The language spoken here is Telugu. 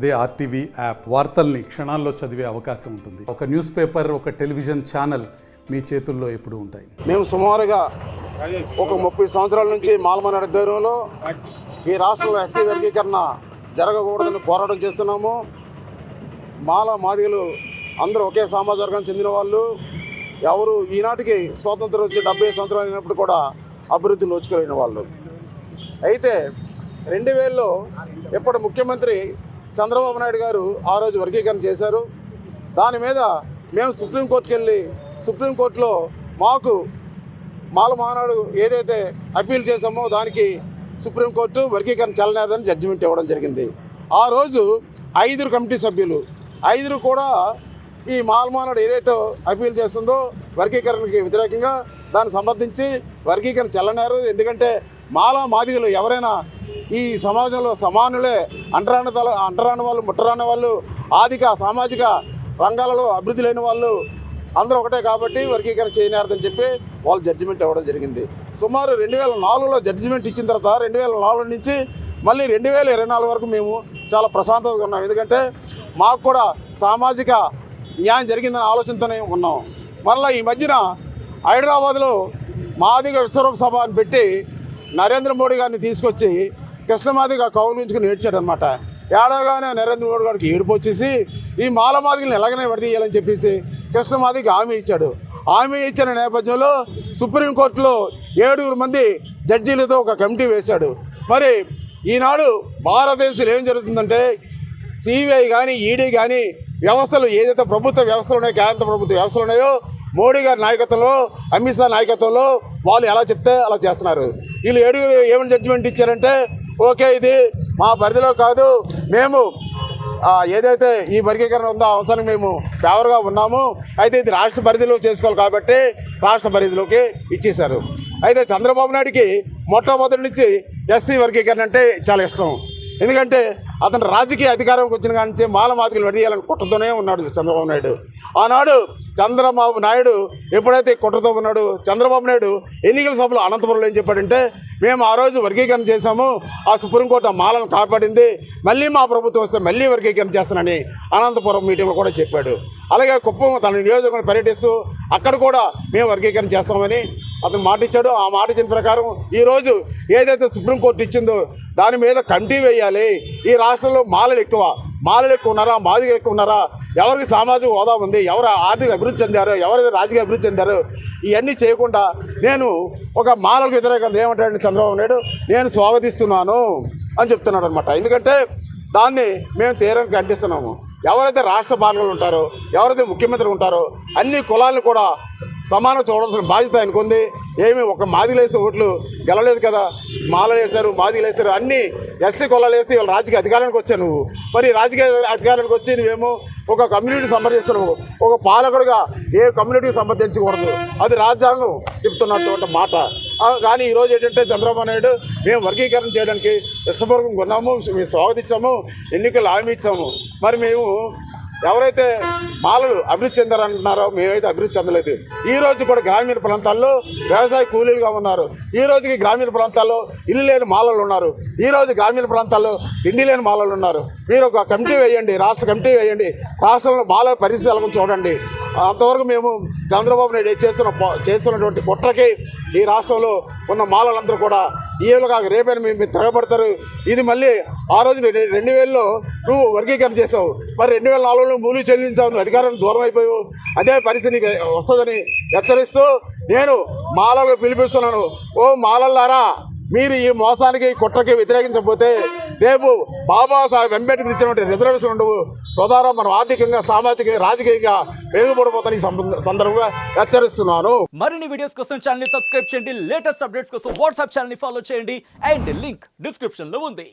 అదే ఆర్టీవీ యాప్ వార్తల్ని క్షణాల్లో చదివే అవకాశం ఉంటుంది. ఒక న్యూస్ పేపర్, ఒక టెలివిజన్ ఛానల్ మీ చేతుల్లో ఎప్పుడూ ఉంటాయి. మేము సుమారుగా ఒక 30 సంవత్సరాల నుంచి మాలమానాడు ఆధ్వర్యంలో ఈ రాష్ట్రంలో ఎస్సీ వర్గీకరణ జరగకూడదని పోరాటం చేస్తున్నాము. మాదిగలు అందరూ ఒకే సమాజ వర్గానికి చెందిన వాళ్ళు. ఎవరు ఈనాటికి స్వాతంత్రం వచ్చి 70 సంవత్సరాలు అయినప్పుడు కూడా అభివృద్ధి నోచుకోలేని వాళ్ళు. అయితే 2000లో ఎప్పటి ముఖ్యమంత్రి చంద్రబాబు నాయుడు గారు ఆ రోజు వర్గీకరణ చేశారు. దాని మీద మేము సుప్రీంకోర్టుకి వెళ్ళి సుప్రీంకోర్టులో మాకు మాలమానాడు ఏదైతే అప్పీల్ చేశామో దానికి సుప్రీంకోర్టు వర్గీకరణ చెల్లలేదని జడ్జిమెంట్ ఇవ్వడం జరిగింది. ఆ రోజు 5 కమిటీ సభ్యులు 5 కూడా ఈ మాలమానాడు ఏదైతే అప్పీల్ చేస్తుందో వర్గీకరణకి వ్యతిరేకంగా దాన్ని సమర్థించి వర్గీకరణ చెల్లనారు. ఎందుకంటే మాదిగలు ఎవరైనా ఈ సమాజంలో సమానులే, అంటరాని వాళ్ళు, ముట్టరాని వాళ్ళు, ఆర్థిక సామాజిక రంగాలలో అభివృద్ధి లేని వాళ్ళు అందరూ ఒకటే కాబట్టి వర్గీకరణ చేయనారదని చెప్పి వాళ్ళు జడ్జిమెంట్ ఇవ్వడం జరిగింది. సుమారు 2004లో జడ్జిమెంట్ ఇచ్చిన తర్వాత 2004 నుంచి మళ్ళీ 2024 వరకు మేము చాలా ప్రశాంతంగా ఉన్నాం. ఎందుకంటే మాకు కూడా సామాజిక న్యాయం జరిగిందనే ఆలోచనతోనే ఉన్నాం. మళ్ళీ ఈ మధ్యన హైదరాబాద్లో మాదిగ విశ్వరూప సభ అని పెట్టి నరేంద్ర మోడీ గారిని తీసుకొచ్చి కృష్ణమాదిగ కౌలించుకుని ఏడ్చాడనమాట. ఏడవగానే నరేంద్ర మోడీ గారికి ఏడుపు వచ్చేసి ఈ మాదిగలను ఎలాగనే విడదీయాలని చెప్పేసి కృష్ణమాదిగ హామీ ఇచ్చాడు. హామీ ఇచ్చిన నేపథ్యంలో సుప్రీంకోర్టులో 7 మంది జడ్జీలతో ఒక కమిటీ వేశాడు. మరి ఈనాడు భారతదేశంలో ఏం జరుగుతుందంటే సిబిఐ కానీ ఈడీ కానీ వ్యవస్థలు ఏదైతే ప్రభుత్వ వ్యవస్థలు ఉన్నాయో, కేంద్ర ప్రభుత్వ వ్యవస్థలు ఉన్నాయో, మోడీ గారి నాయకత్వంలో, అమిత్ షా నాయకత్వంలో వాళ్ళు ఎలా చెప్తే అలా చేస్తున్నారు. వీళ్ళు 7 ఏమైనా జడ్జిమెంట్ ఇచ్చారంటే ఓకే ఇది మా పరిధిలో కాదు, మేము ఏదైతే ఈ వర్గీకరణ ఉందో అవసరానికి మేము ఫేవర్గా ఉన్నాము, అయితే ఇది రాష్ట్ర పరిధిలో చేసుకోవాలి కాబట్టి రాష్ట్ర పరిధిలోకి ఇచ్చేశారు. అయితే చంద్రబాబు నాయుడికి మొట్టమొదటి నుంచి ఎస్సీ వర్గీకరణ అంటే చాలా ఇష్టం. ఎందుకంటే అతను రాజకీయ అధికారంకి వచ్చిన కాడి నుంచి మాదిగలు విడదీయాలని కుట్రతోనే ఉన్నాడు చంద్రబాబు నాయుడు. ఆనాడు చంద్రబాబు నాయుడు ఎప్పుడైతే కుట్రతో ఉన్నాడు, చంద్రబాబు నాయుడు ఎన్నికల సభలో అనంతపురంలో ఏం చెప్పాడంటే మేము ఆ రోజు వర్గీకరణ చేశాము, ఆ సుప్రీంకోర్టు ఆ మాలను కాపాడింది, మళ్ళీ మా ప్రభుత్వం వస్తే మళ్ళీ వర్గీకరణ చేస్తానని అనంతపురం మీటింగ్లో కూడా చెప్పాడు. అలాగే కుప్పం తన నియోజకవర్గం పర్యటిస్తూ అక్కడ కూడా మేము వర్గీకరణ చేస్తామని అతను మాట ఇచ్చాడు. ఆ మాట ఇచ్చిన ప్రకారం ఈరోజు ఏదైతే సుప్రీంకోర్టు ఇచ్చిందో దాని మీద కమిటీ వేయాలి. ఈ రాష్ట్రంలో మాలలు ఎక్కువ ఉన్నారా, మాదిగలు ఎక్కువ ఉన్నారా, ఎవరికి సామాజిక హోదా ఉంది, ఎవరు ఆర్థిక అభివృద్ధి చెందారు, ఎవరైతే రాజకీయ అభివృద్ధి చెందారు, ఇవన్నీ చేయకుండా నేను ఒక మాలకు వ్యతిరేకంగా ఏమంటాడు చంద్రబాబు నాయుడు, నేను స్వాగతిస్తున్నాను అని చెప్తున్నాడు అనమాట. ఎందుకంటే దాన్ని మేము తీవ్రంగా ఖండిస్తున్నాము. ఎవరైతే రాష్ట్ర పాలకులు ఉంటారో, ఎవరైతే ముఖ్యమంత్రి ఉంటారో అన్ని కులాలను కూడా సమానం చూడాల్సిన బాధ్యత ఆయనకు ఉంది. ఏమి ఒక మాదిగలు వేసే ఓట్లు గెలలేదు కదా, మాలలు వేశారు, మాదిగలు వేశారు, అన్నీ ఎస్సీ కులాలు వేస్తే ఇవాళ రాజకీయ అధికారానికి వచ్చావు నువ్వు. మరి రాజకీయ అధికారానికి వచ్చి నువ్వేమో ఒక కమ్యూనిటీ సంప్రదిస్తున్నావు. ఒక పాలకుడుగా ఏ కమ్యూనిటీకి సంబంధించకూడదు, అది రాజ్యాంగం చెప్తున్నటువంటి మాట. కానీ ఈరోజు ఏంటంటే చంద్రబాబు నాయుడు మేము వర్గీకరణ చేయడానికి ఇష్టపూర్వకంగా ఉన్నాము, మేము స్వాగతించాము, ఎన్నికలు హామీ ఇచ్చాము. మరి మేము ఎవరైతే మాలలు అభివృద్ధి చెందారంటున్నారో మేమైతే అభివృద్ధి చెందలేదు. ఈ రోజు కూడా గ్రామీణ ప్రాంతాల్లో వ్యవసాయ కూలీలుగా ఉన్నారు. ఈ రోజుకి గ్రామీణ ప్రాంతాల్లో ఇల్లు లేని మాలలు ఉన్నారు. ఈ రోజు గ్రామీణ ప్రాంతాల్లో తిండి లేని మాలలు ఉన్నారు. మీరు ఒక కమిటీ వేయండి, రాష్ట్ర కమిటీ వేయండి, రాష్ట్రంలో మాలల పరిస్థితి ఎలాగో చూడండి. అంతవరకు మేము చంద్రబాబు నాయుడు చేస్తున్నటువంటి కుట్రకి ఈ రాష్ట్రంలో ఉన్న మాలలందరూ కూడా ఈలుగా రేపైనా మేము తిరగబడతారు. ఇది మళ్ళీ ఆ రోజు 2000లో నువ్వు వర్గీకరణ చేసావు, మరి 2004లో మూలు చెల్లించావు, నువ్వు అధికారానికి దూరం అయిపోయావు. అదే పరిస్థితి నీకు వస్తుందని హెచ్చరిస్తూ నేను మాలకు పిలిపిస్తున్నాను. ఓ మాలల్లారా, మీరు ఈ మోసానికి కుట్రకి వ్యతిరేకించకపోతే రేపు బాబాసాహెబ్ అంబేద్కర్ ఇచ్చినటువంటి రిజర్వేషన్ ఉండవు. తద్వారా మనం ఆర్థికంగా, సామాజిక, రాజకీయంగా మెరుగుపడిపోతాను. ఈ సందర్భంగా హెచ్చరిస్తున్నాను. మరిన్ని వీడియోస్ కోసం ఛానల్ ని సబ్స్క్రైబ్ చేయండి. లేటెస్ట్ అప్డేట్స్ కోసం వాట్సాప్ ఛానల్ ని ఫాలో చేయండి. అండ్ లింక్ డిస్క్రిప్షన్ లో ఉంది.